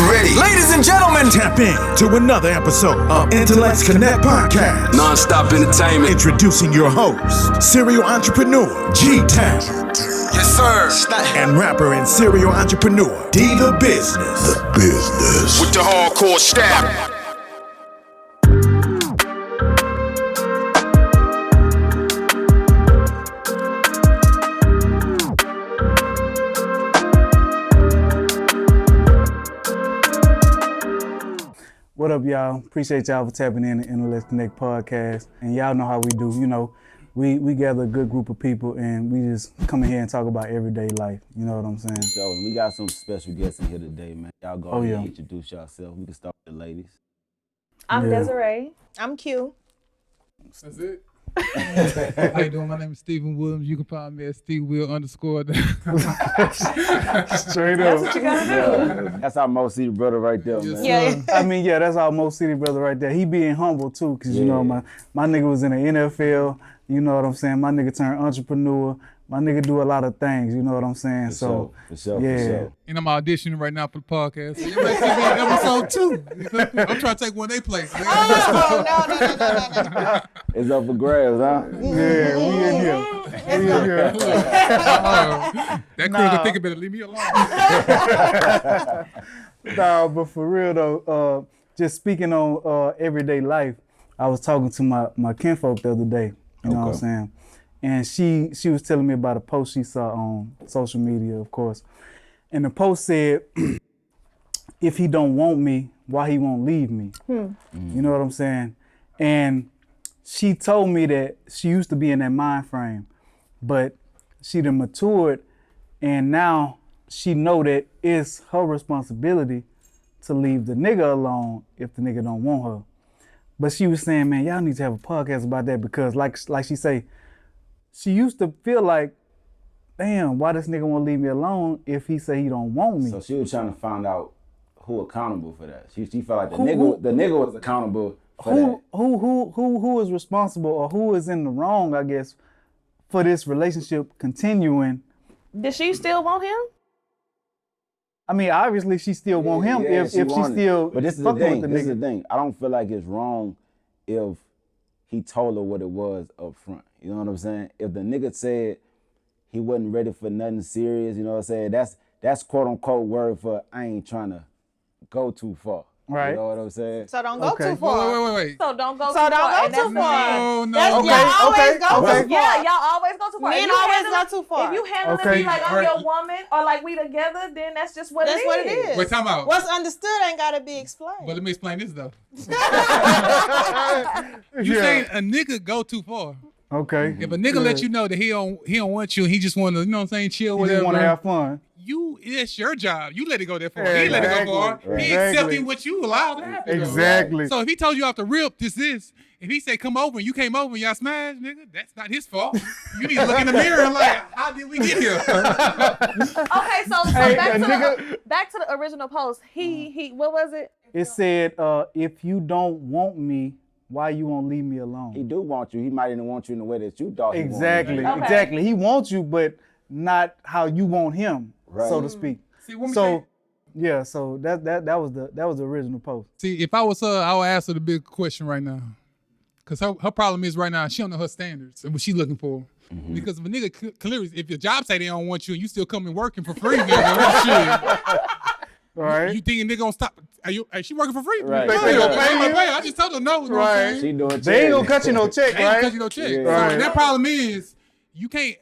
ready. Ladies and gentlemen, tap in to another episode of Intellects Connect podcast. Non-stop entertainment. Introducing your host, serial entrepreneur G-Town. Yes, sir. And rapper and serial entrepreneur D the Business. The Business. With the hardcore staff. What up, y'all? Appreciate y'all for tapping in the Intellects Connect podcast. And y'all know how we do. You know, we gather a good group of people and we just come in here and talk about everyday life. You know what I'm saying? So we got some special guests in here today, man. Y'all go ahead and introduce yourself. We can start with the ladies. I'm Desiree. I'm Q. That's it. How you doing? My name is Stephen Williams. You can find me at SteveWill_. Straight That's up. what you gotta do. That's our most seated brother right there, man. Yeah. I mean, yeah, that's our most city brother right there. He being humble too, cause you know my nigga was in the NFL. You know what I'm saying? My nigga turned entrepreneur. My nigga do a lot of things. You know what I'm saying? For sure. And I'm auditioning right now for the podcast. So you might see me in episode 2. I'm trying to take one of their places. Oh, no. It's up for grabs, huh? Yeah, we in here. That crew can think about it. Leave me alone. Nah, but for real though, just speaking on everyday life, I was talking to my kinfolk the other day. You know what I'm saying? And she was telling me about a post she saw on social media, of course. And the post said, if he don't want me, why he won't leave me? You know what I'm saying? And she told me that she used to be in that mind frame, but she done matured and now she know that it's her responsibility to leave the nigga alone if the nigga don't want her. But she was saying, man, y'all need to have a podcast about that because like she say, she used to feel like, damn, why this nigga won't leave me alone if he say he don't want me? So she was trying to find out who accountable for that. She felt like the nigga was accountable for that. Who is responsible or who is in the wrong, I guess, for this relationship continuing? Did she still want him? I mean, obviously she still want him if she still But this is the thing. This is the thing. I don't feel like it's wrong if he told her what it was up front. You know what I'm saying? If the nigga said he wasn't ready for nothing serious, you know what I'm saying? That's quote unquote word for I ain't trying to go too far. Right. You know what I'm saying? So don't go too far. Wait. So don't go too So don't far. go too far. No. Y'all always go too far. Yeah, y'all always go too far. Men If you always handle go it- too far. If you handle it like I'm your woman or like we together, then that's just what That's it is. what it is. Wait, time out. What's understood ain't gotta be explained. But let me explain this, though. You saying a nigga go too far. Okay. If a nigga let you know that he don't want you and he just want to, you know what I'm saying, chill, He whatever. just want to have fun. It's your job. You let it go that far. He ain't let it go far. Exactly. He accepting what you allowed to happen. though. Exactly. So if he told you off the rip, if he said come over and you came over and y'all smashed, nigga, that's not his fault. You need to look in the mirror and like, how did we get here? Okay, so Hey, back to the original post. He what was it? It said, if you don't want me, why you won't leave me alone? He do want you. He might even want you in the way that you thought he wanted Exactly. you. Okay. Exactly. He wants you, but not how you want him, so to speak. See, what me So say- yeah, so that was the original post. See, if I was her, I would ask her the big question right now. Because her problem is right now, she don't know her standards and what she looking for. Because if a nigga clearly, if your job say they don't want you and you still coming working for free, nigga, shit. All right. You think a nigga gonna stop? Is she working for free? Right. Yeah, They gonna pay you? I just told her no. You know what I'm saying? She doing They ain't gonna cut you no check, They ain't right? cut you no check. Yeah. So Right. that problem is you can't.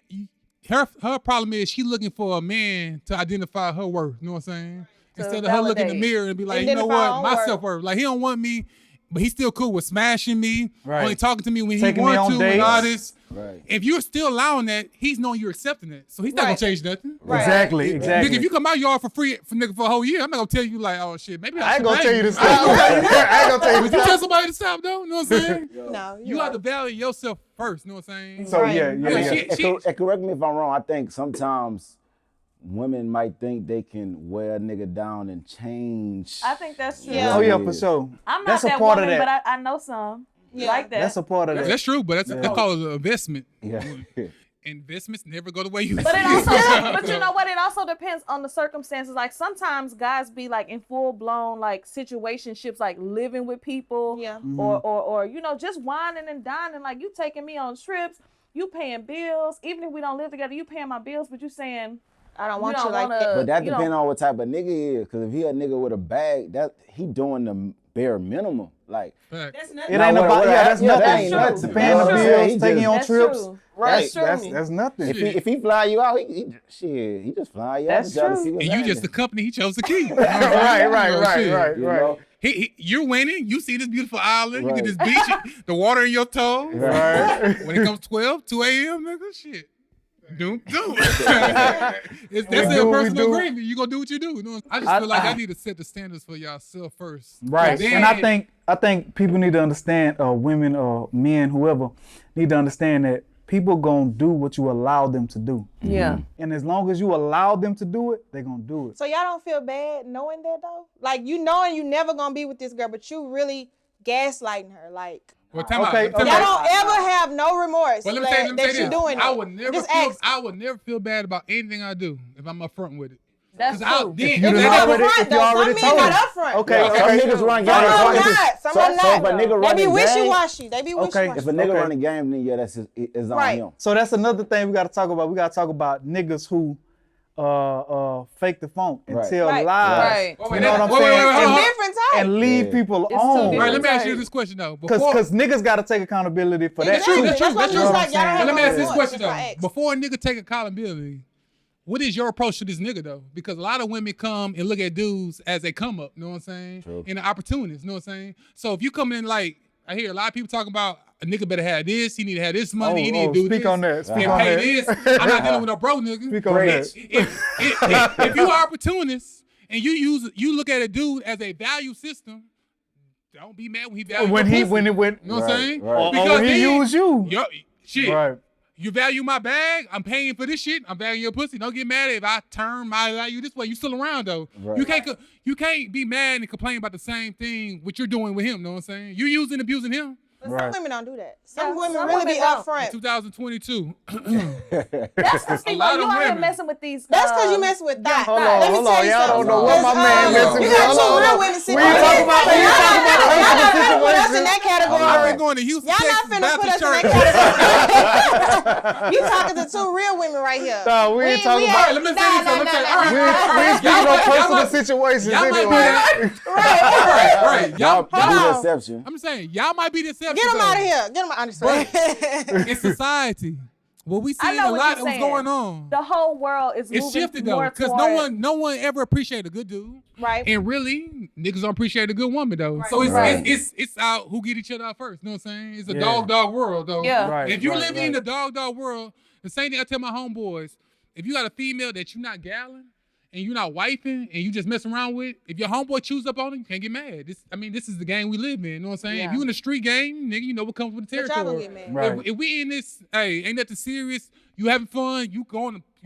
Her problem is she looking for a man to identify her worth. You know what I'm saying? Instead of her looking in the validate. mirror and be like, you know Identify her what, own my worth. self-worth. Like he don't want me, but he's still cool with smashing me, Right. only talking to me when Taking he me wants on to, and all dates. this. Right. If you're still allowing that, he's knowing you're accepting it, so he's not gonna Right. change nothing. Right. Exactly. Nigga, if you come out yard for free for a whole year, I'm not gonna tell you like, oh shit, maybe I ain't gonna should tell you hang. to stop. I ain't gonna tell you Would to you stop. tell somebody to stop though? You know what I'm saying? No, You have to value yourself first. You know what I'm saying? So Right. yeah. And correct me if I'm wrong. I think sometimes women might think they can wear a nigga down and change. I think that's true. Yeah. Oh yeah, for sure. I'm not That's a that part woman, of that. but I know some Yeah. like that. That's a part of that. That's true, but that's called an investment. Yeah. investments never go the way you But it think. also, but you know what? It also depends on the circumstances. Like sometimes guys be like in full blown like situationships, like living with people, Yeah. or you know just whining and dining. Like you taking me on trips, you paying bills. Even if we don't live together, you paying my bills. But you saying I don't want you you like wanna, that. But that you know, depends on what type of nigga he is. Cause if he a nigga with a bag, that he doing the bare minimum. Like Fact. That's It nothing. ain't about that's yeah, that nothing. ain't That's nothing. true. Paying the That's bills, He taking you on That's trips. true. Right. That's nothing. If he fly you out, he just fly you That's out. to true. see what's And you just the happening. company he chose to keep. Right. You know? You're winning. You see this beautiful island. You Right. get this beach, the water in your toes. Right. When it comes 12, 2 a.m., nigga, shit. Doom. That's We a do what we personal do. agreement. You gonna do what you do. You know? I just feel like I need to set the standards for yourself first. Right. Then- And I think people need to understand, women or men, whoever, need to understand that people gonna do what you allow them to do. Yeah. And as long as you allow them to do it, they gonna do it. So y'all don't feel bad knowing that though? Like you knowing you never gonna be with this girl, but you really gaslighting her. Like Well, time Okay, out. Time okay. y'all out. don't ever have no remorse Well, let me say that this. you're doing I it. would never Just feel. ask. I would never feel bad about anything I do if I'm upfront with it. That's 'Cause true. Then, you If done you already- upfront, if you though, already some told men them. not upfront. Okay, Some okay. niggas run Some game. are not. Some are So not. if a nigga They run be the game, wishy-washy. They be wishy-washy. if a nigga Okay. run the game, then yeah, that's on Right. him. So that's another thing we gotta talk about. We gotta talk about niggas who fake the funk and Right. tell Right. lies. Right. You know what I'm Wait, saying? hold It's on. different type. And leave Yeah. people It's on. too All right, let me ask you Right. this question though. Before, Because niggas gotta take accountability for that. Exactly. too. That's true, That's why that's I'm true. just like, y'all don't But have let me no ask this remorse. question That's why I though. asked. Before a nigga take accountability, what is your approach to this nigga though? Because a lot of women come and look at dudes as they come up, you know what I'm saying? True. And the opportunists, you know what I'm saying? So if you come in like, I hear a lot of people talking about a nigga better have this, he need to have this money, he need to do speak this. on that. Speak and on pay that. this. I'm not dealing with no bro nigga. Speak on that. If you are opportunist and you look at a dude as a value system, don't be mad when he values When your he pussy. when it went You know what I'm saying? Right. or Because when he then- used you. Yo, shit. Right. You value my bag, I'm paying for this shit. I'm valuing your pussy. Don't get mad if I turn my value this way. You still around though. Right. You can't be mad and complain about the same thing what you're doing with him. Know what I'm saying? You using and abusing him. But Right. some women don't do that. Some Yeah, women some really women be don't. upfront. 2022. That's because A lot you of out here women. messing with these. That's because you messing with that. Hold Let me on. tell you Y'all don't something. know what my man messing You with. got Hold two on. real women sitting We ain't right talking about here. that. We talking about Y'all not personal finna put us in situations. that I've category. been going to Houston, Y'all not Texas, finna put Baptist us in church. that category. You talking to two real women right here. No, we ain't talking about. Let me say this. Let me say. All We right. ain't speaking on personal might- situations y'all might be anyway. Right. Y'all Y'all, be the on. exception. I'm saying y'all might be the exception. Get them though. out of here. Get them out. I'm just saying. In society, what we I see know a what lot you're that was saying. going on. The whole world is It's moving shifted though, more because toward. no one ever appreciate a good dude, Right. and really niggas don't appreciate a good woman though. So Right. it's out who get each other out first. You know what I'm saying? It's a Yeah. dog world though. Yeah. Right, If you're right, living in right. the dog world, the same thing I tell my homeboys: if you got a female that you're not galling and you're not wifing and you just messing around with, if your homeboy chews up on it, you can't get mad. This is the game we live in. You know what I'm saying? Yeah. If you in the street game, nigga, you know what comes with the But y'all territory. gonna get mad. Right. If we in this, hey, ain't nothing serious. You having fun. You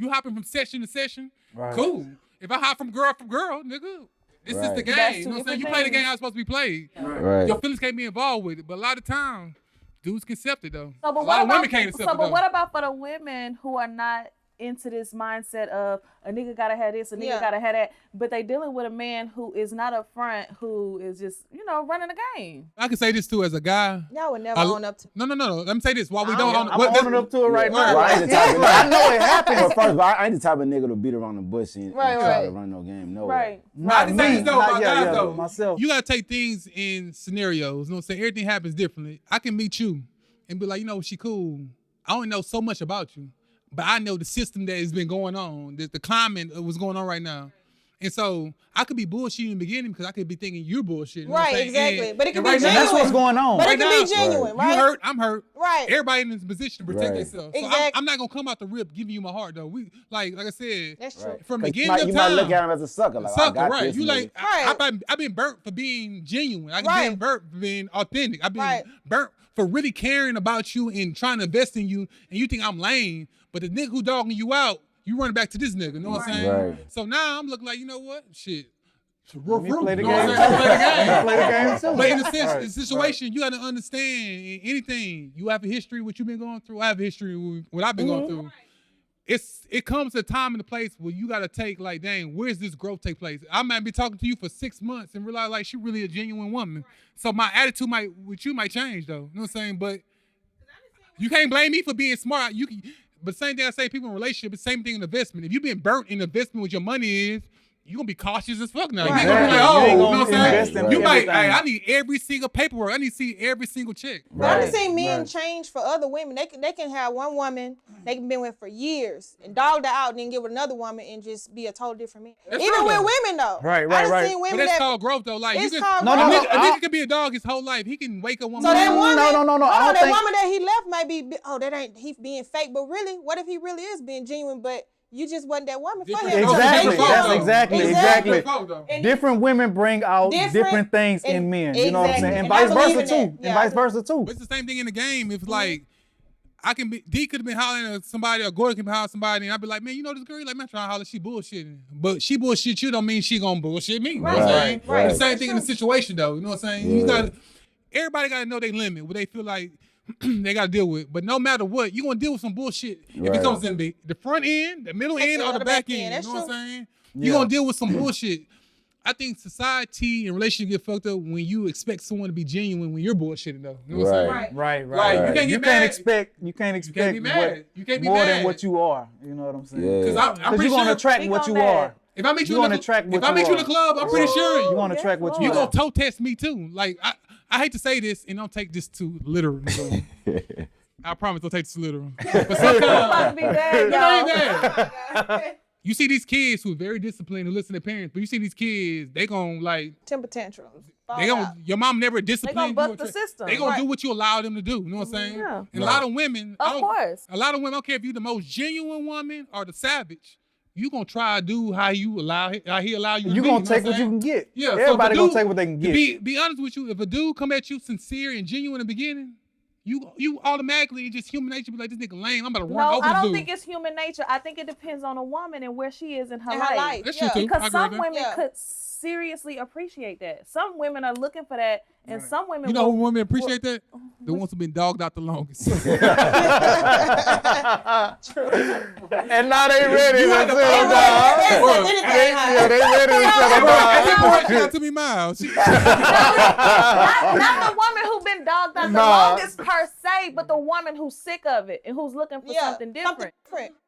hopping from session to session. Right. Cool. If I hop from girl, nigga, this is Right. the game. That's You two know what I'm saying? You different play the game things. how it's supposed to be played. Right. Your feelings can't be involved with it. But a lot of times, dudes can accept it though. So, a but lot what of about women can't accept it but though. what about for the women who are not into this mindset of a nigga gotta have this, a nigga Yeah. gotta have that, but they dealing with a man who is not up front, who is just running the game. I can say this too as a guy. Y'all would never I- own up to. No. Let me say this. While we don't own I'm owning up to it right Well, now. I ain't the type of I know it happens. Well, first of all, I ain't the type of nigga to beat around the bush and Right, try right. to run no game. No Right. way. I can say this though about guys yeah, though. myself. You gotta take things in scenarios. You know what I'm saying? Everything happens differently. I can meet you and be like, she cool. I don't know so much about you, but I know the system that has been going on, the climate of what's going on right now. And so I could be bullshitting in the beginning because I could be thinking you're bullshitting. You know what I'm Right, saying? exactly. And- But it could and be right now- genuine. That's what's going on. But Right it can be now- genuine, right? You hurt, I'm hurt. Right. Everybody in this position to protect Right. themselves. So Exactly. I'm not gonna come out the rip giving you my heart though. We like I said, That's true. from the 'Cause beginning you of might time. look at him as a sucker. Like, I Sucker, got right? this You nigga. like Right. I've been burnt for being genuine. I've Right. been burnt for being authentic. I've been Right. burnt for really caring about you and trying to invest in you. And you think I'm lame, but the nigga who dogging you out, you running back to this nigga. You know what I'm saying? Right. So now I'm looking like, you know what? Shit. Let me play the You know game. what I'm saying? Play the game. Play the game too. But in a sense, the situation, you got to understand anything. You have a history, what you've been going through. I have a history, what I've been going through. It comes to a time and a place where you got to take, like, dang, where's this growth take place? I might be talking to you for 6 months and realize, like, she really a genuine woman. So my attitude with you might change, though. You know what I'm saying? But you can't blame me for being smart. But same thing I say, people in relationships, same thing in investment. If you've been burnt in investment with your money is, you're going to be cautious as fuck now. Right. You're going to be like, You ain't you know gonna what I'm invest saying? in You might, everything. hey, I need every single paperwork. I need to see every single check. But I Right, just seen men right. change for other women. They can have one woman they can been with for years and dog her out and then get with another woman and just be a total different man. That's Even true, with though. women though. Right, I right, done right. seen But women that's that called growth, though. Like, it's you called No, a no, growth. no. nigga can be a dog his whole life. He can wake up one So that morning. woman, No. I hold on, don't that think. woman that he left might be, oh, that ain't he being fake. But really, what if he really is being genuine? But you just wasn't that woman for Different him. strokes. Exactly. Different That's strokes. exactly. Exactly. And Different women bring out different things in and- men. You know what I'm saying? exactly. And And I vice believe versa in too. that. And Yeah, vice I versa too. But it's the same thing in the game. It's like, D could have been hollering at somebody, or Gordon could be hollering at somebody, and I'd be like, man, you know this girl? You're like, man, I'm trying to holler, she bullshitting. But she bullshit you don't mean she gonna bullshit me. You know what I'm saying? Right. It's the same thing in the situation, though. You know what I'm saying? Yeah. Everybody got to know their limit, what they feel like they got to deal with. But no matter what, you're going to deal with some bullshit. If it Right. comes in the front end, the middle end, or the back end. That's You know what true. I'm saying? You're going to deal with some bullshit. I think society and relationships get fucked up when you expect someone to be genuine when you're bullshitting, though. You know what I'm saying? Right. Right. Like, Right. you can't You get can't mad. expect. You can't You expect. can't be mad. You can't be more mad. than what you are. You know what I'm saying? Yeah. Because I'm Because pretty you're gonna sure attract Speak what on you that. are. if I meet you you in gonna the attract what if I you meet you in are. the club, I'm pretty sure You're gonna attract what you you are. gonna toe test me too. Like I hate to say this and don't take this too literal. I promise don't take this literal. But sometimes About to be bad, no, y'all. ain't that. You see these kids who are very disciplined, who listen to parents, but you see these kids, they gon' like Temper tantrums. they gon' your mom never disciplined buck you. the system. They gonna Right. do what you allow them to do. You know what I'm saying? Yeah. And a lot of women, Of course. a lot of women, I don't care if you're the most genuine woman or the savage, you gonna try to do how he allow you to You be, gonna know take I'm what saying? you can get. Yeah, so if Everybody a gonna dude- take what they can to get. be honest with you, if a dude come at you sincere and genuine in the beginning, you automatically just human nature be like, this nigga lame. I'm about to run No, over I this don't dude. think it's human nature. I think it depends on a woman and where she is in her In life. her life. That's Yeah. true too. I Because agree some with that. women Yeah. could seriously appreciate that. Some women are looking for that, and some women You know who will- women appreciate that? The ones who been dogged out the longest. And now they ready to had to settle follow down. Anything, They ready to settle At that point, down. shout out to me, Miles. not the woman who been dogged out the Nah. longest per se, but the woman who's sick of it and who's looking for something different.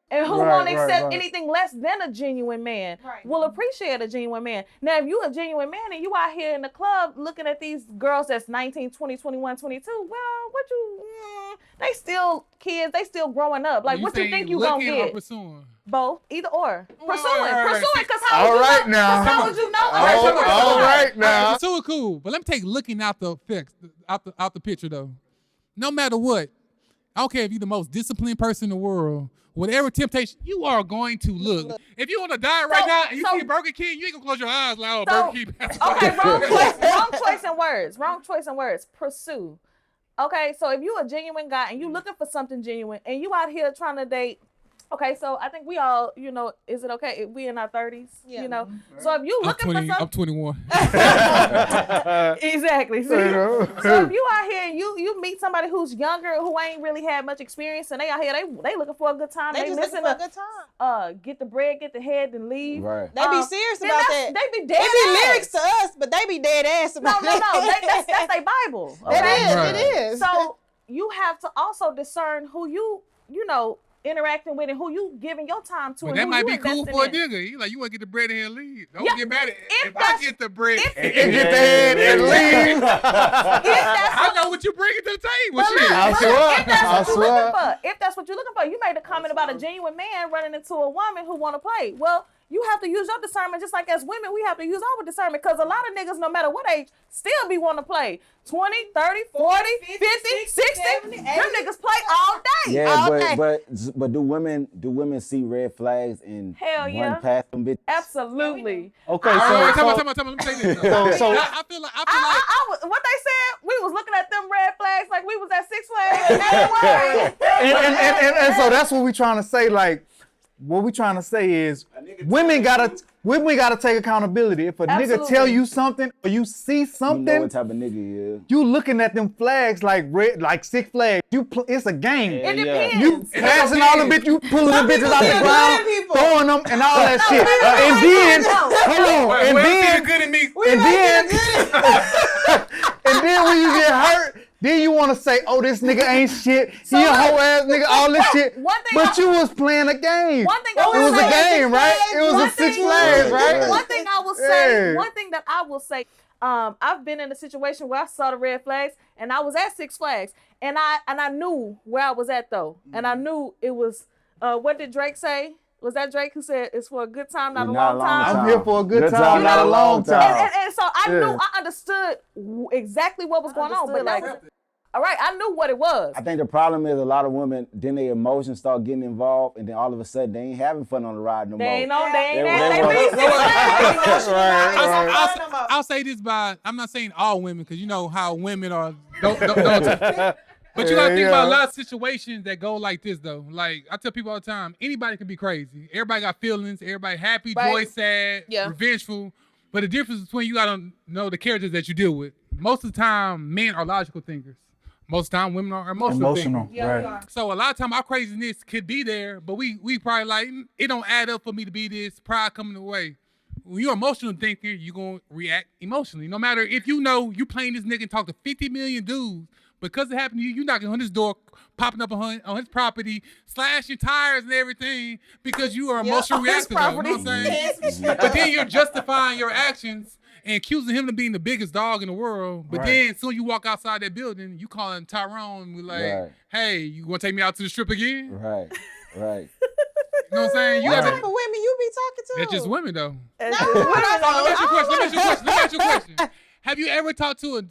And who Right, won't right, accept right. anything less than a genuine man will appreciate a genuine man. Now, if you a genuine man and you out here in the club looking at these girls that's 19, 20, 21, 22, well, what you, they still kids, they still growing up. Like, what you think you gonna looking or get? pursuing? Both, either or. Pursuing, right. because how would All you right know? now. 'Cause how would you know? All right now. Pursuing cool, but let me take looking out the effects, out the picture though. No matter what, I don't care if you're the most disciplined person in the world. Whatever temptation, you are going to look. If you on a diet right now and you see a Burger King, you ain't gonna close your eyes like, oh, So- Burger King. Okay, wrong choice in words. Wrong choice in words. Pursue. Okay, so if you a genuine guy and you looking for something genuine and you out here trying to date, okay, so I think we all, is it okay if we in our 30s? Yeah. You know, so if you looking for I'm something, 21. exactly. See? So if you out here and you meet somebody who's younger who ain't really had much experience and they out here they looking for a good time, They they just listen looking for a to good time. get the bread, get the head, and leave. Right. They be serious Then about that's- that. They be dead. It be ass. lyrics to us, but they be dead ass No, about that's their Bible. It is. Right. It is. So you have to also discern who you interacting with and who you giving your time to. But and that who might you be cool investing for a in. nigga. You like, you want to get the bread in here and leave. Don't Yeah, get mad at it. if If I that's- get the bread if- and And get the head and leave. If that's I know what you bringing to the table. But Shit. look, I but swear. look, if that's I what you're swear. looking for, if that's what you're looking for, you made a comment about a genuine man running into a woman who want to play. Well, you have to use your discernment just like as women, we have to use our discernment because a lot of niggas, no matter what age, still be wanting to play 20, 30, 40, 50, 60. 70, Them 80. niggas play all day. Yeah, all day. but do women see red flags and Hell yeah. run past them bitches? Absolutely. Okay, All right, so tell me. Let me say this. So- I feel like I was, what they said, we was looking at them red flags like we was at Six Flags. And they were. and so that's what we trying to say. Like, what we trying to say is women gotta take accountability. If a nigga Absolutely. tell you something or you see You know something, what type of nigga he is. you looking at them flags like red, like Six Flags. It's a game. It Yeah. depends. You passing all the bitches, you pulling the bitches out the people ground, see good people. throwing them and all that shit. And then, hold on, and then, good in me. and then when you get hurt, then you want to say, oh, this nigga ain't shit. He a whole ass nigga, all this shit. One thing But you was playing a game. One thing It was a game, right? It was One a Six thing- Flags, right? One thing I will say, Yeah. one thing that I will say, I've been in a situation where I saw the red flags and I was at Six Flags and I knew where I was at though. And I knew it was, what did Drake say? Was that Drake who said it's for a good time, not a long time? I'm here for a good time, not a long time. And so I Yeah. knew, I understood exactly what was going on. But like, all right, I knew what it was. I think the problem is a lot of women, then their emotions start getting involved, and then all of a sudden they ain't having fun on the ride no more. They ain't on, they ain't They that. want- They leave Six Flags. Right. I'll say this by, I'm not saying all women, because you know how women are, don't but you gotta think about a lot of situations that go like this though. Like I tell people all the time, anybody can be crazy. Everybody got feelings, everybody happy, Right. joy, sad, Yeah. revengeful. But the difference between you gotta know the characters that you deal with. Most of the time, men are logical thinkers. Most of the time, women are emotional thinkers. Right. So a lot of time our craziness could be there, but we probably like, it don't add up for me to be this, pride coming away. When you're an emotional thinker, you're gonna react emotionally. No matter if you know you playing this nigga and talk to 50 million dudes, because it happened to you, you knocking on his door, popping up on his property, slashing tires and everything because you are emotional on his reactive. You know what I'm saying? But then you're justifying your actions and accusing him of being the biggest dog in the world. But then as soon as you walk outside that building, you call him Tyrone and be like, Right. hey, you gonna take me out to the strip again? Right, right. You know what I'm saying? You What gotta, type of women you be talking to? it's just women though. It's just women, Let me though. ask you a question. Let me ask you a question. Have you ever talked to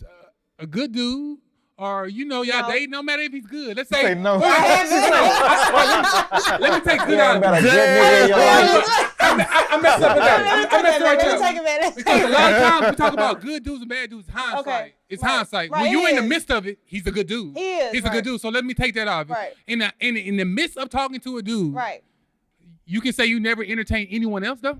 a good dude? Or y'all date, no matter if he's good. Let's say, Say no. Let me take good out of About a it. good nigga in your life. I'm messing up with that. I'm messing right Let me there. take a minute. Because a lot of times we talk about good dudes and bad dudes. Hindsight. Okay. It's Right. hindsight. Right, When you're it in the is. midst of it, he's a good dude. He is, He's a right. good dude. So let me take that off. Right. In the midst of talking to a dude, Right. you can say you never entertain anyone else though.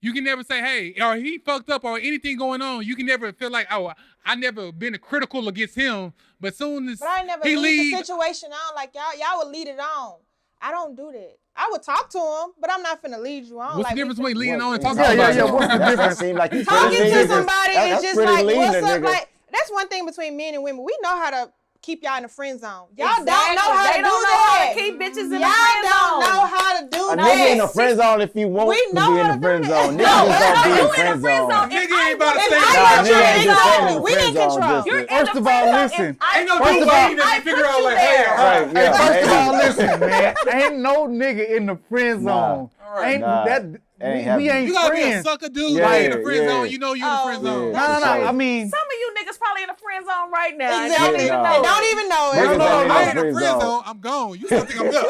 You can never say, hey, or he fucked up or anything going on. You can never feel like, oh, I never been critical against him. But soon as But I never he lead leaves, the situation on like y'all would lead it on. I don't do that. I would talk to him, but I'm not finna lead you on. what's like, the difference we between leading on and What- talking Yeah, about yeah, it? what's the That difference? seem like you talking pretty to leading. somebody That's is just pretty like, leading, what's that up? nigga. Like, that's one thing between men and women. We know how to keep y'all in the friend zone. Y'all Exactly. don't know how They to do don't know how that. to keep bitches in the Y'all friend don't zone. know how to do A that. nigga in the friend zone if you want We to know be in how the to friend do zone. that. Niggas just don't be You in in the friend zone. Nigga ain't about to If stay I in want the you nigga in just control, saying we friend in zone control. just You're to- in First the of all, friend zone. listen. Ain't no First dude of all- leading that I you figure put out you like, hey, there. all right. Right, yeah. First of all, Hey, listen, man. Ain't no nigga in the friend zone. Ain't Nah, that ain't we happening. ain't You gotta be a friends. sucker dude Yeah, like in the friend yeah. zone. You know you in the friend zone. Yeah. No. I mean, Some of you niggas probably in the friend zone right now. and Exactly. Don't even Yeah, know. no. Don't even know it. Niggas No, ain't in I the ain't in the friend friend zone. zone. I'm gone. You still think I'm there.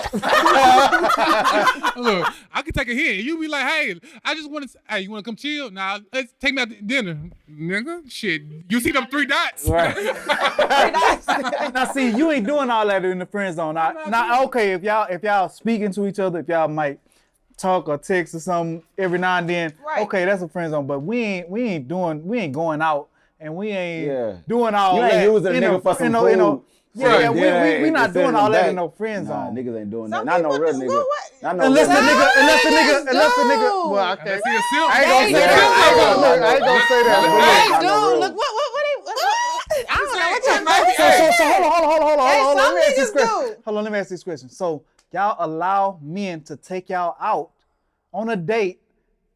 Look, I can take a hit. You be like, hey, I just want to. Hey, you want to come chill? Nah, let's take me out to dinner, nigga. Shit, you see them 3 dots? Right. now see, you ain't doing all that in the friend zone. Now, okay, if y'all speaking to each other, if y'all might talk or text or something every now and then, Right. okay, that's a friend zone. But we ain't going out and we ain't Yeah. doing all You that. ain't using a in nigga for some in food. Yeah, Right. we not They doing sending all them that back. in no friend Nah, zone. niggas ain't doing that. Some Not no people real do. nigga. What? Not no Unless the real nigga, unless the nigga, do. well, okay. That's a simp. I ain't gonna They say that. I ain't gonna say that. Hey, but Hey, Not no dude, real. look, what I don't know what Hey, you're Mikey, saying. So hold on. Hey, Let some me ask this niggas question. do. Hold on, let me ask this question. So y'all allow men to take y'all out on a date,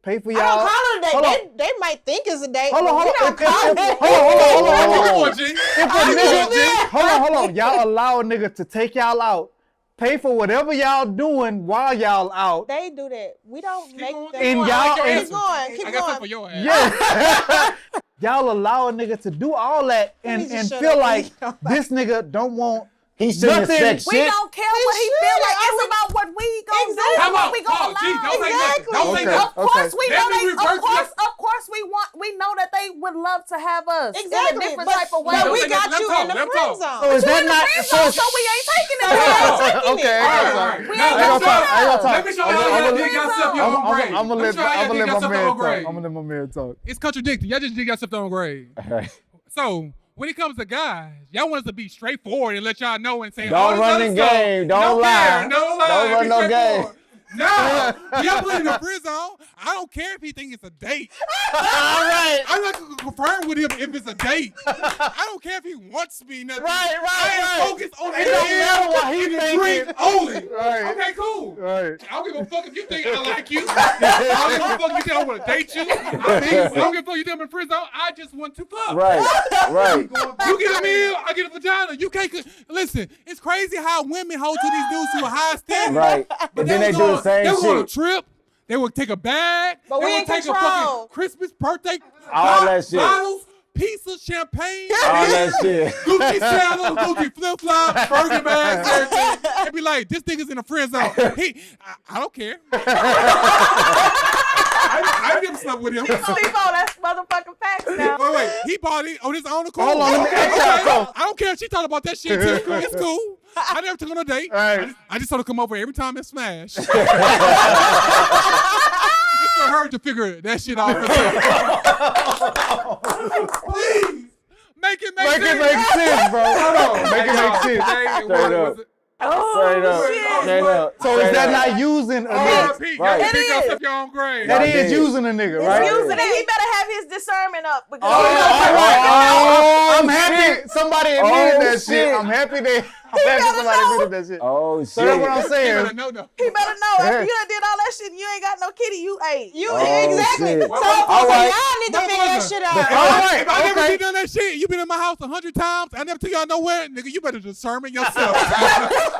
pay for y'all. I don't call it a Hold on. date. They might think it's a date. Hold on, but hold we on. don't call it. Hold on. G. If a nigga, hold on. Y'all allow a nigga to take y'all out, pay for whatever y'all doing while y'all out. They do that. We don't make going. them. And I y'all- like your and- answer. Keep I got something going. for your ass. Yeah. Y'all allow a nigga to do all that and me just shut feel up. like this nigga don't want He shouldn't have nothing. said We shit. don't care what he should. feel like. Are It's we- about what we gonna do. Exactly. Come What on. we gonna Oh, G, allow. don't say nothing. Don't say Okay. nothing. Of course we Let know me they. reverse Of course we know that they would would love to have us in Exactly, a different but- type of way. but we Let got him you talk, in the let him friend talk. zone. So is that not So we ain't taking it. Okay, We ain't I ain't gonna talk. I ain't gonna talk. Let me show y'all how to dig yourself your own grave. I'm gonna let my man talk. I'm I'm gonna let my man talk. It's contradicting. Y'all just dig yourself your own grave. So when it comes to guys, y'all want us to be straightforward and let y'all know and say, Don't run the game. Don't lie. Don't lie. Don't run Be no straightforward. game. No, y'all put in the friend zone. I don't care if he thinks it's a date. All right. I'm not gonna confirm with him if it's a date. I don't care if he wants me. Nothing. Right. I am focused on It don't matter what he the thinking. drink only. Right. Okay, cool. Right. I don't give a fuck if you think I like you. I don't give a fuck if you think I want to date you. I don't give a fuck you think I'm in prison. I just want to fuck. Right. You get a meal, I get a vagina. You can't. Listen, it's crazy how women hold to these dudes to a high standard. Right. And then they do the same They would go on a shit. trip. They would take a bag. But they we would in take a control. fucking Christmas birthday. All that shit. Bottles, pizza, champagne. All that shit. Gucci sandals, Gucci flip-flops, burger bags, everything. They be like, this nigga's in the friend zone. I don't care. I didn't slept with him. Stevo, that's motherfucking facts now. Wait, he bought it on his own accord. Hold on, let me ask y'all something. I don't care if she thought about that shit too. It's cool. I never took her on a date. Right. I just told her to come over every time and smash. It's for her to figure that shit out herself. Please. Make it make Make sense. it make sense, bro. Hold on. Make it make sense. Straight up. Straight up. Straight up. So is that not using a nigga? Pete, Right. y'all It pick is. yourself your own grave. That Y'all is did. using a nigga, right? Using it, he better have his discernment up because I'm happy somebody admitted that shit. shit. I'm happy somebody admitted that shit. Oh shit. So that's what I'm You saying. better know, though. he better know after you done did all that shit and you ain't got no kitty, you ate. You Oh, exactly. shit. So All right. y'all need to My figure that brother. shit out. All right, If I never okay. see done that shit, you been in my house 100 times. I never took y'all nowhere, nigga. You better discern yourself.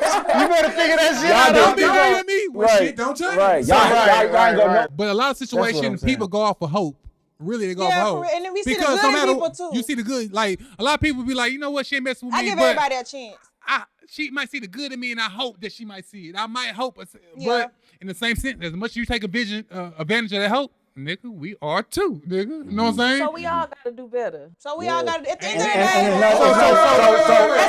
You better figure that shit Y'all out. Don't be Don't mad at me when Right. shit don't change. Right. Y'all Right, ain't gonna know. right. But a lot of what I'm situations, saying. people go off of hope. Really, they go Yeah, off for hope. real. And then we see the Because good no in matter people, too. you see the good. Like a lot of people be like, you know what, she ain't messing with I me, give but everybody a chance. she might see the good in me, and I hope that she might see it. I might hope, Yeah. but in the same sense, as much as you take advantage of that hope, nigga, we are too, nigga. You know what I'm saying? So we all gotta do better. So we all got to, at the end of the And day, it's not- at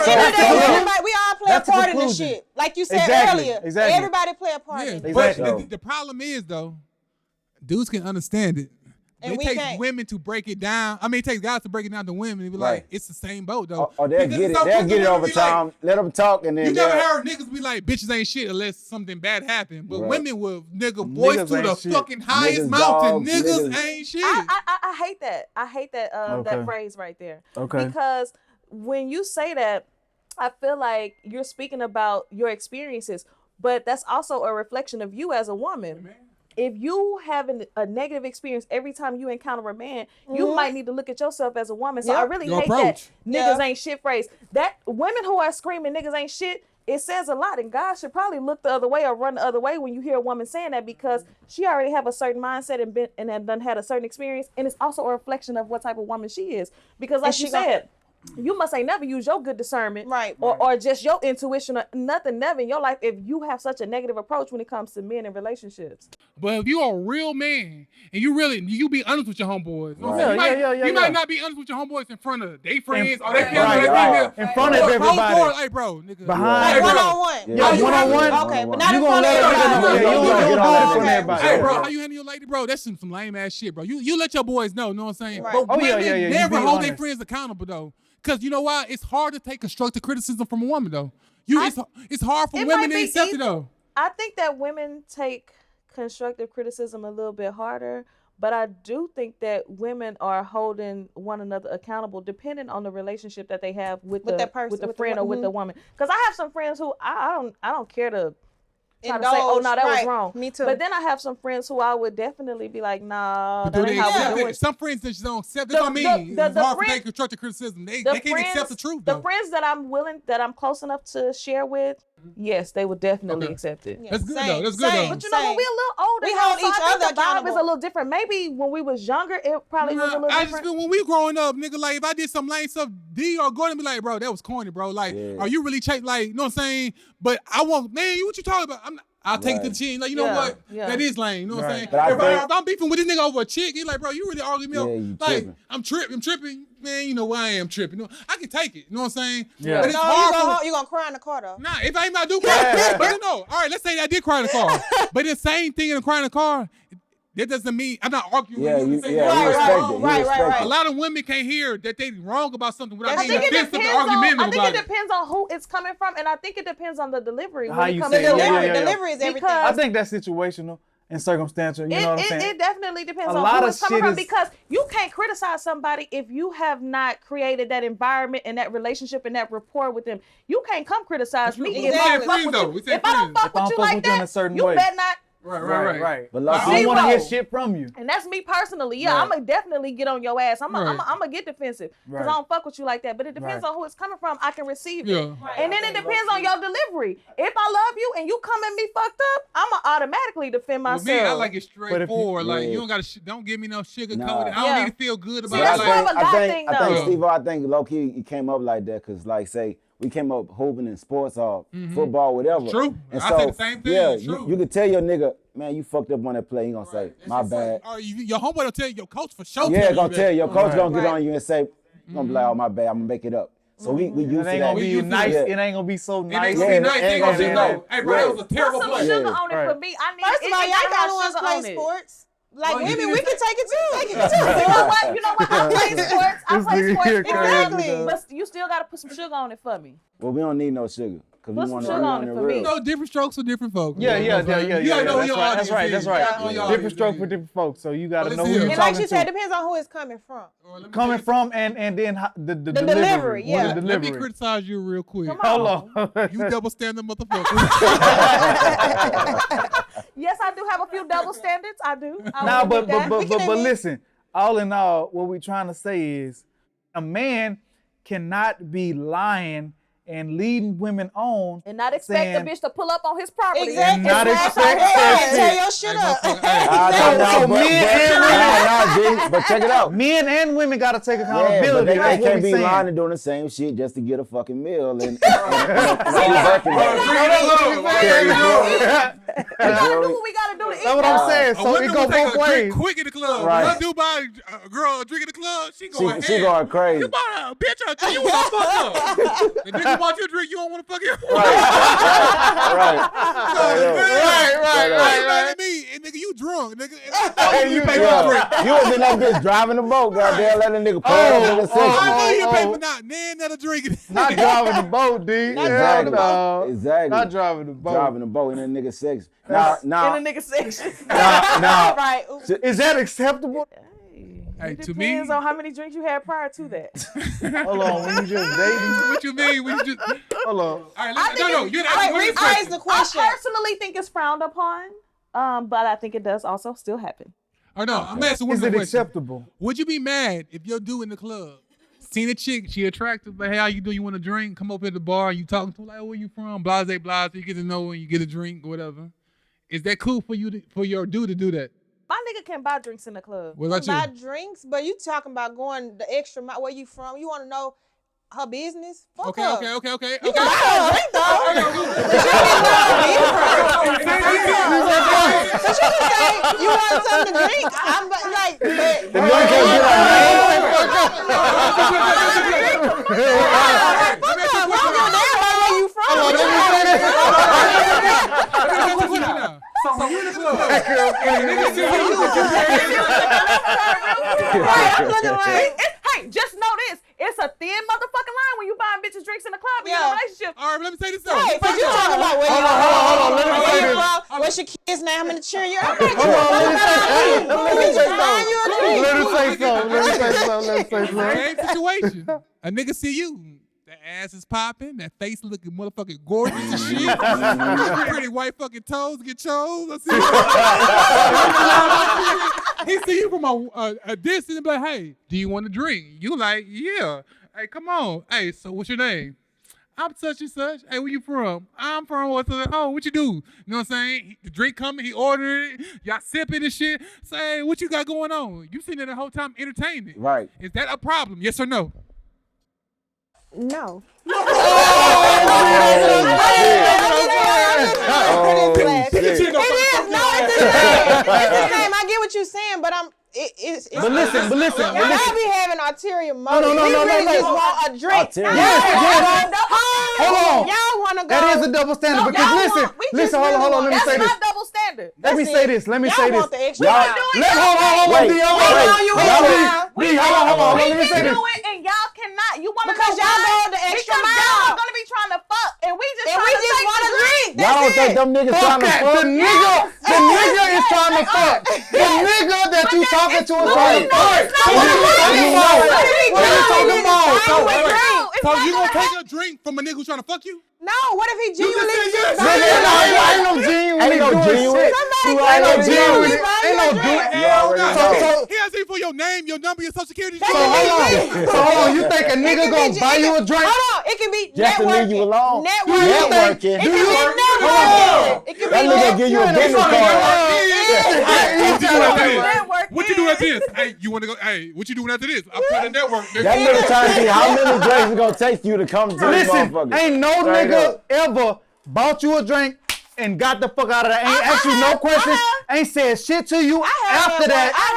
the end of the day, so- everybody, we all play a That's the part in this conclusion. shit. Like you said Exactly, earlier, exactly. everybody play a part Yeah, in it. Exactly. but the problem is though, dudes can understand it. And It we takes can't. women to break it down. I mean, it takes guys to break it down to women and be Right. like, it's the same boat though. Or they'll Because get it's it. so They'll quick get it for over women to be like, time. Let them talk and then you never they'll- heard niggas be like, bitches ain't shit unless something bad happened. But Right. women will voice Niggas to the ain't shit. fucking highest Niggas mountain. dogs, Niggas niggas- ain't shit. I hate that. I hate that Okay. that phrase right there. Okay. Because when you say that, I feel like you're speaking about your experiences, but that's also a reflection of you as a woman. If you have a negative experience every time you encounter a man, you might need to look at yourself as a woman. So I really Your hate approach. that niggas Yeah. ain't shit phrase. That women who are screaming niggas ain't shit, it says a lot. And guys should probably look the other way or run the other way when you hear a woman saying that, because she already have a certain mindset and have done had a certain experience. And it's also a reflection of what type of woman she is. Because like And you she gon- said, you must ain't never use your good discernment, Right. or just your intuition, or nothing never in your life if you have such a negative approach when it comes to men and relationships. But if you are a real man and you be honest with your homeboys. You know what I'm Right. saying? Yeah, You yeah. might not be honest with your homeboys in front of their friends or their Right, family. right. In front of Close everybody. doors, hey, bro, nigga. Behind Hey, Like bro. one-on-one. Yeah, you one-on-one? Okay, but not You in gonna front of let a nigga know? everybody. Yeah, you Yeah, don't yeah, do it in front of yeah. everybody. Hey, bro, how you handle your lady, bro? That's some lame ass shit, bro. You let your boys know what I'm saying? Right. But Oh, yeah, women yeah, yeah. You never be hold their honest. friends accountable, though. Because you know why? It's hard to take constructive criticism from a woman, though. It's hard for It women might to be accept it, easy. though. I think that women take constructive criticism a little bit harder, but I do think that women are holding one another accountable depending on the relationship that they have with the that person, with the with the friend or with the woman. Because I have some friends who I don't care to try to say, oh no, that was Right. wrong. Me too. But then I have some friends who I would definitely be like, nah, But that do they ain't how accept we do it? it. Some friends that just don't accept it. The- That's what I mean. the- It's the hard to friend- take constructive criticism. They The can't accept the truth, The though. friends that I'm close enough to share with, yes, they would definitely Okay. accept it. That's good, Same, though. That's good, same. though. But you know, when we a little older, We now, hold so each I think other the vibe is accountable. a little different. Maybe when we was younger, it probably was a little I different. just feel when we growing up, nigga, like if I did some lame stuff, D or Gordon be like, bro, that was corny, bro. Like, Yeah. are you really like, you know what I'm saying? But I want, man, what you talking about? I'll take it to the chin. Like, you know Yeah, what? yeah. That is lame. You know what I'm saying? But I think- If I'm beefing with this nigga over a chick, he's like, bro, you really arguing me Yeah, up. you Like, tripping. I'm tripping. Man, you know why I am tripping. You know, I can take it. You know what I'm saying? Yeah. But it's No, hard you gonna cry in the car though. Nah, if I ain't about to do cry, but no. All right, let's say that I did cry in the car. But the same thing in the cry in the car, that doesn't mean I'm not arguing Yeah, with you. you Say, respect it. You Right, respect right. a it. lot of women can't hear that they wrong about something without I being think it defensive depends and argumentative on. I think about it it. depends on who it's coming from, and I think it depends on the delivery. How when it you comes say to it. delivery. Delivery is everything. Because- I think that's situational and circumstantial. You know what I'm saying? It definitely depends A on lot who of it's coming shit from is- because you can't criticize somebody if you have not created that environment and that relationship and that rapport with them. You can't come criticize me if I don't Exactly. fuck Friends, with though. you. We said If I don't friends. fuck If I with don't you fuck like with you in a that, certain you way. better not. Right. But I don't Zero. want to hear shit from you. And that's me personally. Yeah, Right. I'm gonna definitely get on your ass. I'm Right. gonna get defensive because Right. I don't fuck with you like that. But it depends Right. on who it's coming from. I can receive Yeah. it. And then it depends on your delivery. If I love you and you come at me fucked up, I'ma automatically defend With myself. me, I like it But if straightforward. Like, yeah. you don't gotta, don't give me no sugar Nah. coated. I Yeah. don't need to feel good See, about that's it. more Like, of a guy thing, I think, though. Steve, I think low key you came up like that because, like, say we came up hooping in sports or football, whatever. True. And I so, say the same thing. Yeah, True. you could tell your nigga, man, you fucked up on that play. He gonna say, It's my just bad. like, or your homeboy will tell your coach for sure. Yeah, gonna tell you. Your coach Right. gonna get Right. on you and say, gonna be like, oh, my bad, I'm gonna make it up. So we used It to ain't that. gonna We be used to nice. that. It ain't gonna be so It ain't nice. gonna be Yeah, nice. it They ain't gonna gonna say be no. nice. Hey, bro, that was a Put terrible some play. sugar Yeah. on it Right. for me. I need. First of all, it y'all gotta got have the ones sugar play on it. sports. Like Well, women, you we just- can take it too. Take it You know too. what? You know what? I play sports. I This play nigga sports. here Exactly. crazy, But you still gotta put some sugar on it for me. Well, we don't need no sugar. Cause Put we some want sugar to on it the for me. real. No, different strokes for different folks. Yeah. You gotta know who That's your right. audience That's right. is. That's right. You gotta know your Different audience stroke is. for different folks. So you gotta Well, know it's who here. you're And like talking she said, to. depends on who it's coming from. Or let me Coming tell you- from and then the delivery, yeah. The Let me delivery. criticize you real quick. Come on. Hold on. You double standard motherfucker. Yes, I do have a few double standards. I do. I Nah, will but admit that. but listen. All in all, what we trying to say is, a man cannot be lying and leading women on And not expect saying- a bitch to pull up on his property. Exactly. not Smash expect her that head. shit. Tear your shit up. So men and but check it out. men and women gotta take Yeah, but accountability. they That's what can't we be lying saying. and doing the same shit just to get a fucking meal and You gotta do what we gotta do to eat. That's what I'm saying. A So woman it go will take both a ways. drink quick in the club. Right. When a dude buy a girl a drink in the club, she going she going crazy. You bought a bitch a drink, you want to fuck up. The nigga bought you a drink, you don't want to fuck him. Right. You mad at me, and nigga, you drunk, nigga. And you pay for a drink. You was in that bitch driving the boat, goddamn, let a nigga pull up in the I section. know you pay oh. for not, man, not a drink. Not driving the boat, D. Exactly. No. Exactly. Not driving the boat. Driving the boat in that nigga section. In Now, the nigga section. now, Right. Is that acceptable? Hey, It to me, depends on how many drinks you had prior to that. Hold on, when you just dating. what you mean? When you just, Hold on. all right, no, you didn't Wait, ask rephrase the question. I personally think it's frowned upon, but I think it does also still happen. Or no, I'm asking one Is more it question. acceptable? Would you be mad if your dude in the club seen a chick, she attractive, but hey, how you doing? You want a drink? Come up at the bar, and you talking to her like, where you from? Blase, you get to know her, and you get a drink, whatever. Is that cool for you, for your dude to do that? My nigga can buy drinks in the club. What about Buy you? drinks, but you talking about going the extra mile. Where you from? You want to know her business? Fuck Okay. her. You You can can buy her a drink though. But you can say you want something to drink. I'm like, the nigga can't get our name. fuck her. We don't give a damn about where you from. So when you in the club, Right, I'm looking like. Hey, just know this. It's a thin motherfucking line when you buying bitches drinks in the club in Yeah. a relationship. all right, let me say this though. Hey, but you talking about where you from? hold on, let me Where say you this. from? What's your kids' name? I'm gonna cheer you. I'm Hold on, let me say buying you a drink. Let me say something. Same situation. A nigga see you. That ass is popping. That face looking motherfucking gorgeous and shit. Pretty white fucking toes get chose. I see. He see you from a distance and be like, hey, do you want a drink? You like, yeah. Hey, come on. Hey, so what's your name? I'm such and such. Hey, where you from? I'm from what's the, oh, what you do? You know what I'm saying? The drink coming, he ordered it. Y'all sipping and shit. Say, hey, what you got going on? You sitting there the whole time entertaining. Right. Is that a problem? Yes or no? No. Oh, shit. It is. No, it's the same. It's the same. I get what you're saying, but it's But listen. Y'all be having ulterior motives. No, We really no. just want a drink. Ulterior. Yes. Hold on. Y'all want to go. That is a double standard because listen, hold on, let me say this. That's not double standard. Let me say this. Y'all want the extra. Y'all- Hold on, Wait, D. wait, Hold on. Let me say We this. do it and y'all cannot. You want to Because y'all go the extra because mile. y'all are gonna be trying to fuck and we just And we just want a drink. Y'all don't think them niggas Fuck trying to that. fuck? The nigga is trying to fuck. The nigga that you talking to is trying to fuck. What are you talking about? So you gonna take a drink from a nigga who's trying to fuck you? No, what if he genuinely said yes. just Ain't no genuine. Ain't no genuine. Ain't no genuine. Ain't no doing. You already know. So He asking for your name, your number, your social security. hold on. You think a nigga gonna buy you a drink? Hold on, it can be Just to leave you alone. Networking. Networking. It can be networking. It can That be nigga give you a business card. What you do after this? Hey, you wanna go? Hey, what you doing after this? I'm trying to network. That nigga trying to see how many drinks it's gonna take you to come to this Listen, motherfucker. ain't no Straight nigga up. ever bought you a drink and got the fuck out of there. Ain't asked you no questions. Ain't said shit to you after that. I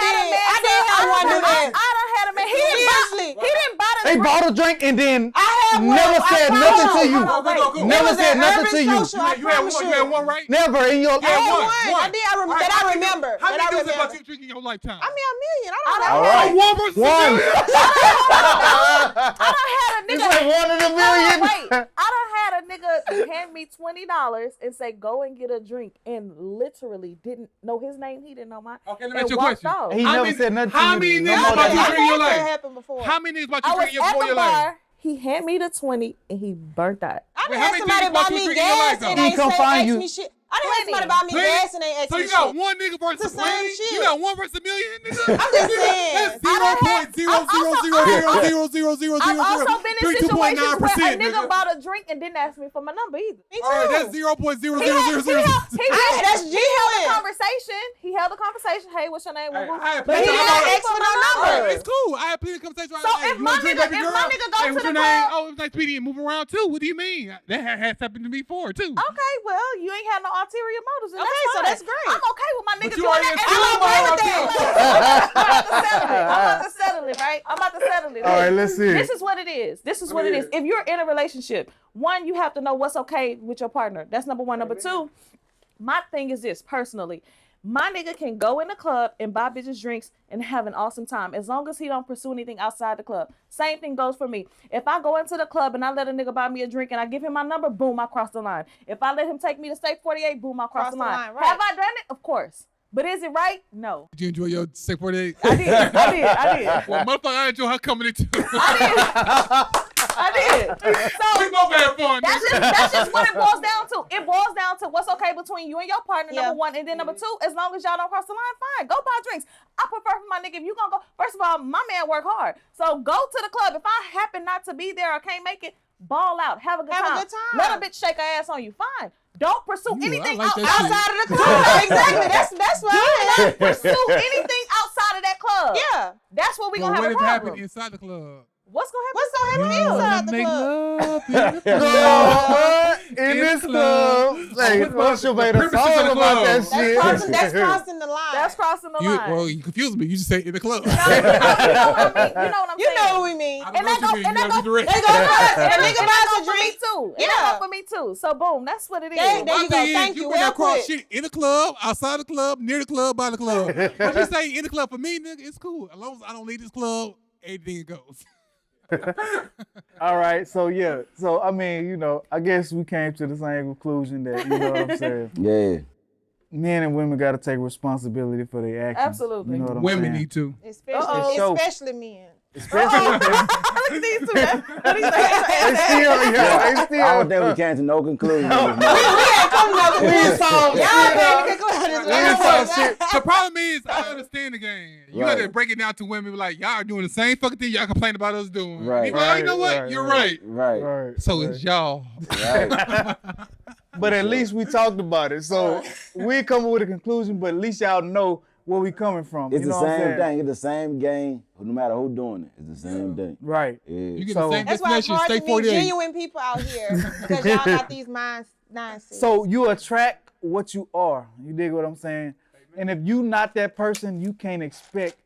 did have one do that. I done had a man. He didn't buy the They drink. bought a drink and then I had one. never said I nothing promise to you. Go. Never It was said an nothing urban to you. social, I You had promise one. You had one, right? Never in your I had life. one. I did. I remember. How many I niggas have bought remember. you a drink in your lifetime? I mean, a million. I don't All know. right. One versus One. I done had a It's nigga. like one in a million. Wait, I done had a nigga hand me $20 and say, go and get a drink, and literally didn't know his name. He didn't know mine. Okay, let me and ask you a walked question. off. He never said nothing to you. How many no niggas more bought than you a that. drink in your That life? happened before. How many niggas bought I you a was drink at before the your life? bar. He handed me the 20 and he burnt out. I Wait, done how had many somebody niggas buy bought you a me drink in your gas life, though? and He ain't come say find ask you. me shit. I done had somebody buy me Plenty. gas and ain't ask So me you got shit. one nigga versus It's the same plenty? shit. You got one versus a million, nigga? I'm just saying. That's I've also been in situations where a 0.000000000000000000000000000000000000000000000000000000000000000000000000000000000000000000000000000000000000000000000000000000000000000000000000000000000000000000000000000000000000000000000000000000000000000000000000000000000000000000000000 Hey, that's genuine. He held a conversation. Hey, what's your name? Hey, I had But he plenty didn't of ask for my number. It's cool. I had plenty of conversations. So if my nigga go hey, to what's the your name? club- Oh, it's nice to meet you. Move around too. What do you mean? That has happened to me before too. Okay, well, you ain't had no ulterior motives. And Okay, that's so fine. that's great. I'm okay with my nigga you doing already that. assumed I'm okay with my that. I'm about to settle it, right? I'm about to settle it. All right, let's see. This is what it is. This is what it is. If you're in a relationship, one, you have to know what's okay with your partner. That's number one. Number two, my thing is this, personally. My nigga can go in the club and buy bitches drinks and have an awesome time as long as he don't pursue anything outside the club. Same thing goes for me. If I go into the club and I let a nigga buy me a drink and I give him my number, boom, I cross the line. If I let him take me to Steak 48, boom, I cross the line. right. Have I done it? Of course. But is it right? No. Did you enjoy your Steak 48? I did. Well, motherfucker, I enjoy her coming in too. I did. So We both had fun. that's just what it boils down to. It boils down to what's okay between you and your partner, Yeah. number one, and then number two, as long as y'all don't cross the line, fine. Go buy drinks. I prefer for my nigga, if you gonna go, first of all, my man work hard. So go to the club. If I happen not to be there or can't make it, ball out. Have a good time. Let a bitch shake her ass on you. Fine. Don't pursue anything like that outside shit. of the club. Exactly. That's what I Do not pursue anything outside of that club. Yeah. That's what we But gonna what have if a it happened problem. inside the club? What's gonna happen? What's gonna happen inside the Make club? love in the club. In this club. Hey, Usher made a Purpose of the song about club. that shit. That's crossing the line. That's crossing the line. Well, you confused me. You just say in the club. You know what I'm You saying? know what we mean. I And don't know that what you mean. and You that gotta be direct. They go first. And And a nigga that buys go a for me drink. too. And Yeah. that go for me too. So boom, that's what it is. There My you go. thing is, Thank you you. bring Well that cross put. shit in the club, outside the club, near the club, by the club. But you say in the club for me, nigga, it's cool. As long as I don't leave this club, anything goes. All right, so yeah. So I mean, I guess we came to the same conclusion that, you know what I'm saying? Yeah. Men and women gotta take responsibility for their actions. Absolutely. You know what I'm Women saying? need to. Especially men. Especially Look at these two. What he say? they still, I don't think we came to no conclusion. The problem is, I understand the game. You Right. gotta break it down to women like, y'all are doing the same fucking thing y'all complain about us doing. Right. You be like, you know what? Right, You're right. right. Right. Right. So it's y'all. Right. But at least we talked about it. So we ain't coming with a conclusion, but at least y'all know where we coming from. It's you know the what I'm same saying? thing. It's the same game. No matter who doing it, it's the same thing. Right. Yeah. You get So- the same That's why it's destination, hard to Steak meet 48. genuine people out here because y'all got these minds nonsense. So you attract what you are. You dig what I'm saying? And if you not that person, you can't expect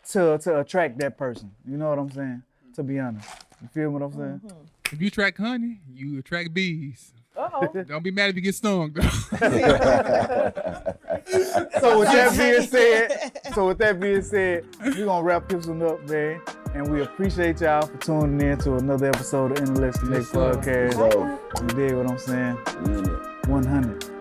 to attract that person. You know what I'm saying? To be honest. You feel what I'm saying? If you attract honey, you attract bees. Uh-oh. Don't be mad if you get stung, though. So with that being said, we're gonna wrap this one up, man. And we appreciate y'all for tuning in to another episode of Intellects Connect podcast. You dig what I'm saying? 100.